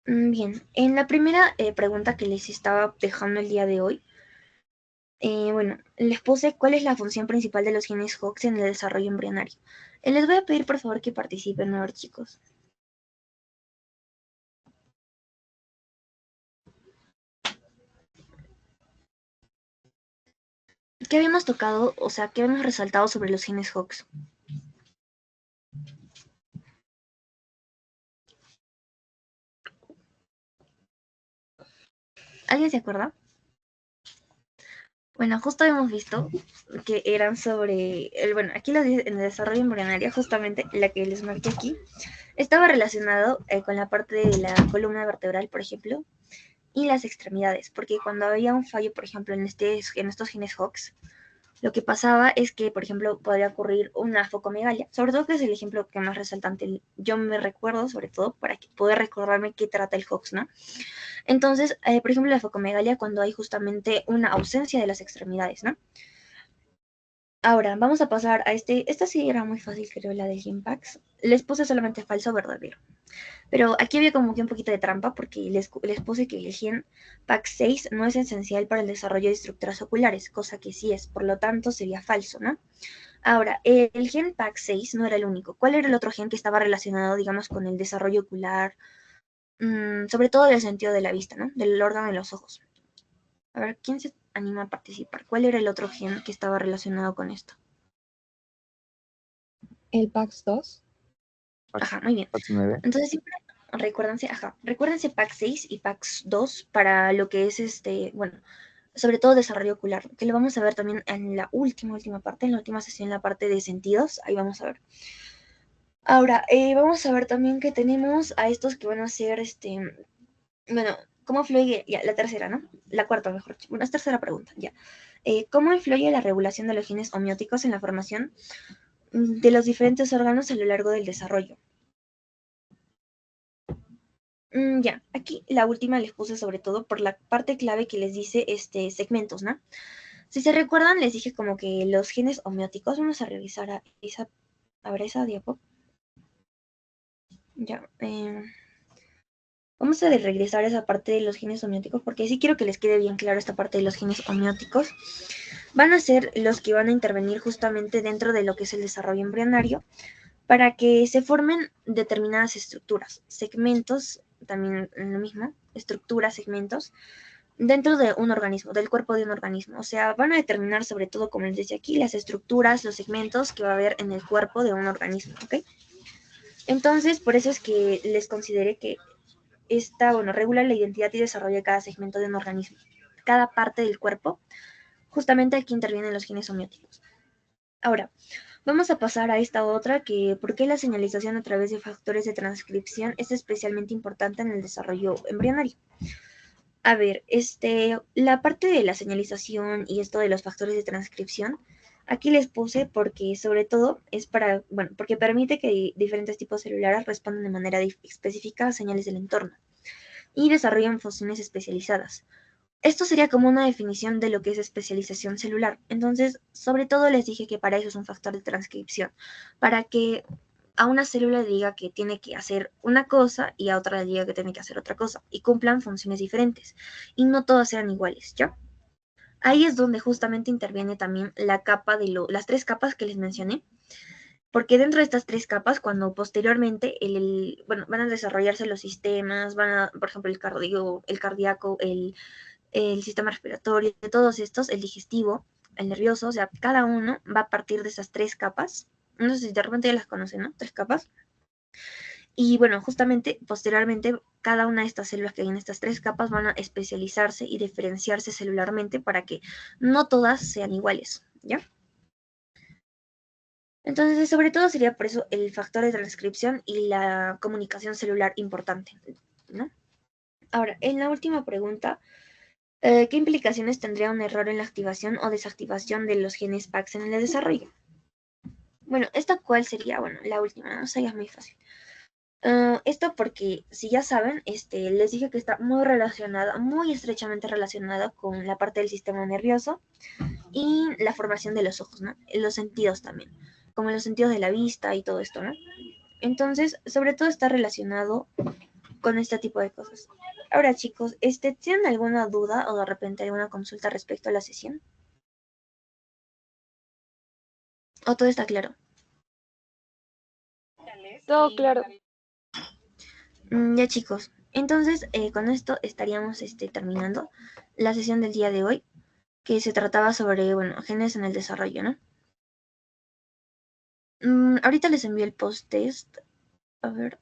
Bien, en la primera pregunta que les estaba dejando el día de hoy, bueno, les puse cuál es la función principal de los genes Hox en el desarrollo embrionario. Les voy a pedir por favor que participen, a ver, chicos. ¿Qué habíamos tocado, o sea, qué habíamos resaltado sobre los genes Hox? ¿Alguien se acuerda? Bueno, justo hemos visto que eran sobre, bueno, aquí lo dice en el desarrollo embrionario, justamente la que les marqué aquí, estaba relacionado con la parte de la columna vertebral, por ejemplo, y las extremidades, porque cuando había un fallo, por ejemplo, en estos genes Hox, lo que pasaba es que, por ejemplo, podría ocurrir una focomegalia, sobre todo que es el ejemplo que más resaltante yo me recuerdo, sobre todo para poder recordarme qué trata el Hox, ¿no? Entonces, por ejemplo, la focomegalia cuando hay justamente una ausencia de las extremidades, ¿no? Ahora, vamos a pasar a esta sí era muy fácil, creo, la de Gimpax. Les puse solamente falso o verdadero. Pero aquí había como que un poquito de trampa porque les puse que el gen PAX6 no es esencial para el desarrollo de estructuras oculares, cosa que sí es, por lo tanto sería falso, ¿no? Ahora, el gen PAX6 no era el único. ¿Cuál era el otro gen que estaba relacionado, digamos, con el desarrollo ocular? Sobre todo del sentido de la vista, ¿no? Del órgano de los ojos. A ver, ¿quién se anima a participar? ¿Cuál era el otro gen que estaba relacionado con esto? El PAX2. Ajá, muy bien. PAX 9. Entonces siempre recuérdense PAX6 y PAX2 para lo que es bueno, sobre todo desarrollo ocular, que lo vamos a ver también en la última parte, en la última sesión, la parte de sentidos, ahí vamos a ver. Ahora, vamos a ver también que tenemos a estos que van a ser, bueno, ¿cómo influye? Ya, la tercera, ¿no? La cuarta, mejor dicho. Bueno, es tercera pregunta, ya. ¿Cómo influye la regulación de los genes homeóticos en la formación de los diferentes órganos a lo largo del desarrollo? Ya, aquí la última les puse sobre todo por la parte clave que les dice segmentos, ¿no? Si se recuerdan, les dije como que los genes homeóticos, vamos a revisar a ver esa diapo. Ya, vamos a regresar a esa parte de los genes homeóticos porque sí quiero que les quede bien claro esta parte de los genes homeóticos. Van a ser los que van a intervenir justamente dentro de lo que es el desarrollo embrionario para que se formen determinadas estructuras, segmentos, también lo mismo, estructuras, segmentos, dentro de un organismo, del cuerpo de un organismo. O sea, van a determinar sobre todo, como les decía aquí, las estructuras, los segmentos que va a haber en el cuerpo de un organismo, ¿ok? Entonces, por eso es que les consideré que bueno, regula la identidad y desarrollo de cada segmento de un organismo, cada parte del cuerpo. Justamente aquí intervienen los genes homeóticos. Ahora, vamos a pasar a esta otra que por qué la señalización a través de factores de transcripción es especialmente importante en el desarrollo embrionario. A ver, la parte de la señalización y esto de los factores de transcripción, aquí les puse porque sobre todo es para, bueno, porque permite que diferentes tipos celulares respondan de manera específica a señales del entorno y desarrollan funciones especializadas. Esto sería como una definición de lo que es especialización celular. Entonces, sobre todo les dije que para eso es un factor de transcripción, para que a una célula le diga que tiene que hacer una cosa y a otra le diga que tiene que hacer otra cosa y cumplan funciones diferentes y no todas sean iguales, ¿ya? Ahí es donde justamente interviene también la capa de las tres capas que les mencioné, porque dentro de estas tres capas, cuando posteriormente bueno, van a desarrollarse los sistemas, por ejemplo, el cardíaco, el sistema respiratorio, de todos estos, el digestivo, el nervioso, o sea, cada uno va a partir de esas tres capas. No sé si de repente ya las conocen, ¿no? Tres capas. Y bueno, justamente, posteriormente, cada una de estas células que hay en estas tres capas van a especializarse y diferenciarse celularmente para que no todas sean iguales, ¿ya? Entonces, sobre todo sería por eso el factor de transcripción y la comunicación celular importante, ¿no? Ahora, en la última pregunta, ¿qué implicaciones tendría un error en la activación o desactivación de los genes PAX en el desarrollo? Bueno, ¿esta cuál sería? Bueno, la última, ¿no? O sea, ya es muy fácil. Esto porque, si ya saben, les dije que está muy relacionada, muy estrechamente relacionada con la parte del sistema nervioso y la formación de los ojos, ¿no? Los sentidos también, como los sentidos de la vista y todo esto, ¿no? Entonces, sobre todo está relacionado con este tipo de cosas. Ahora, chicos, ¿tienen alguna duda o de repente alguna consulta respecto a la sesión? ¿O todo está claro? Todo claro. Ya, chicos. Entonces, con esto estaríamos terminando la sesión del día de hoy, que se trataba sobre, bueno, genes en el desarrollo, ¿no? Ahorita les envío el post-test. A ver.